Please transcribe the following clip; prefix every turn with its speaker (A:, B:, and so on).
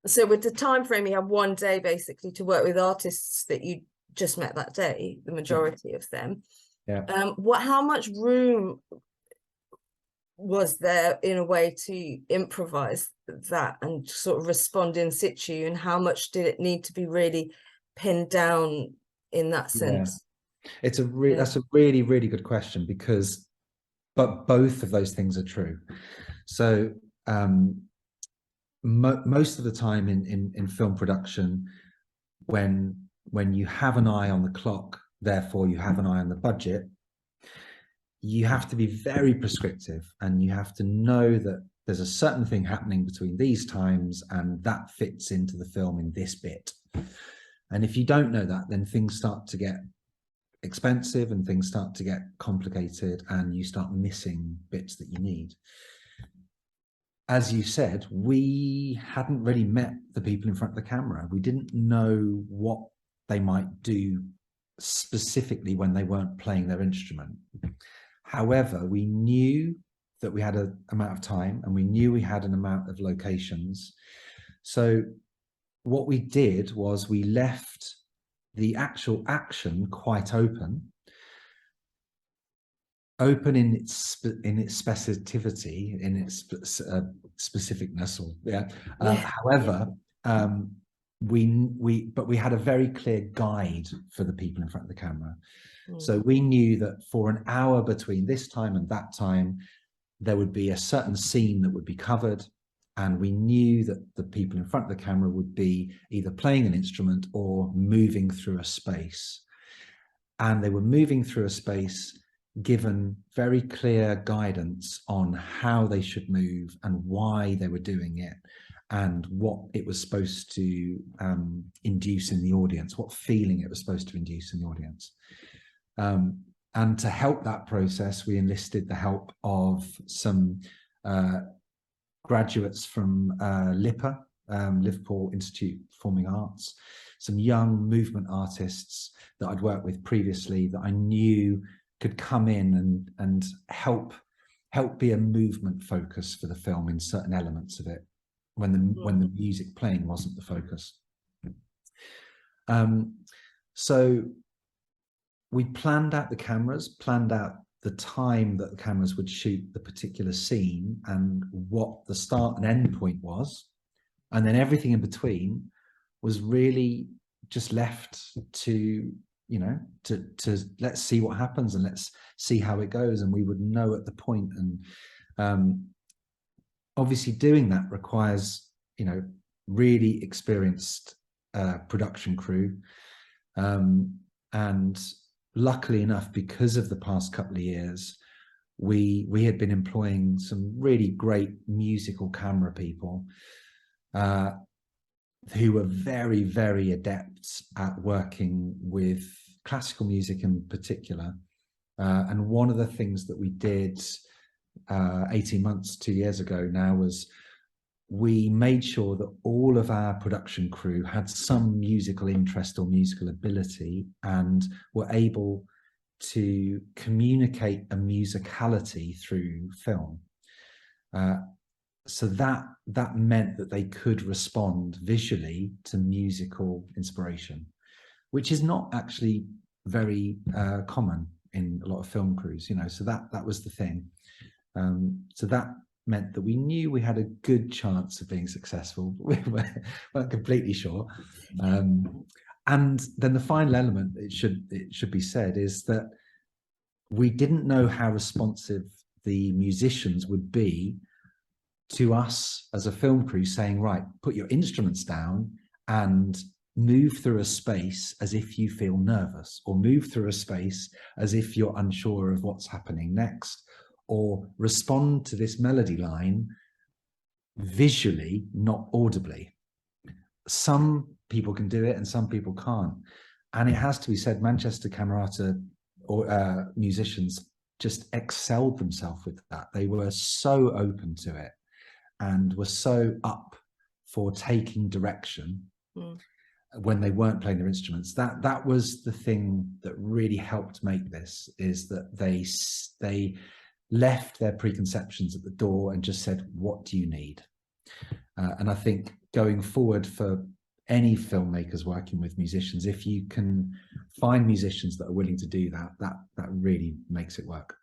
A: So with the time frame, you have one day basically to work with artists that you just met that day, the majority of them.
B: Yeah.
A: How much room was there in a way to improvise that and sort of respond in situ, and how much did it need to be really pinned down in that sense?
B: It's that's a really, really good question, because both of those things are true. So most of the time in film production, when you have an eye on the clock, therefore you have an eye on the budget, you have to be very prescriptive, and you have to know that there's a certain thing happening between these times, and that fits into the film in this bit. And if you don't know that, then things start to get expensive and things start to get complicated, and you start missing bits that you need. As you said, we hadn't really met the people in front of the camera. We didn't know what they might do specifically when they weren't playing their instrument. However, we knew that we had an amount of time, and we knew we had an amount of locations. So what we did was we left the actual action quite open in its specificity, in its specificness, or however, we had a very clear guide for the people in front of the camera. So we knew that for an hour between this time and that time, there would be a certain scene that would be covered, and we knew that the people in front of the camera would be either playing an instrument or moving through a space. And they were moving through a space given very clear guidance on how they should move and why they were doing it, and what it was supposed to induce in the audience, what feeling it was supposed to induce in the audience. And to help that process, we enlisted the help of some graduates from LIPA, Liverpool Institute of Performing Arts, some young movement artists that I'd worked with previously that I knew could come in and help be a movement focus for the film in certain elements of it, when the music playing wasn't the focus. So we planned out the cameras, planned out the time that the cameras would shoot the particular scene and what the start and end point was. And then everything in between was really just left to, you know, to let's see what happens and let's see how it goes. And we would know at the point. And obviously doing that requires, you know, really experienced production crew. And luckily enough, because of the past couple of years, we had been employing some really great musical camera people who were very, very adept at working with classical music in particular. And one of the things that we did 18 months, 2 years ago now, was we made sure that all of our production crew had some musical interest or musical ability and were able to communicate a musicality through film. So that meant that they could respond visually to musical inspiration, which is not actually very common in a lot of film crews, you know, so that was the thing. So that meant that we knew we had a good chance of being successful, but we weren't completely sure. And then the final element, it should be said, is that we didn't know how responsive the musicians would be to us as a film crew saying, right, put your instruments down and move through a space as if you feel nervous, or move through a space as if you're unsure of what's happening next, or respond to this melody line visually, not audibly. Some people can do it and some people can't. And it has to be said, Manchester Camerata musicians just excelled themselves with that. They were so open to it and were so up for taking direction when they weren't playing their instruments. That was the thing that really helped make this, is that they left their preconceptions at the door and just said, what do you need? And I think going forward for any filmmakers working with musicians, if you can find musicians that are willing to do that, that really makes it work.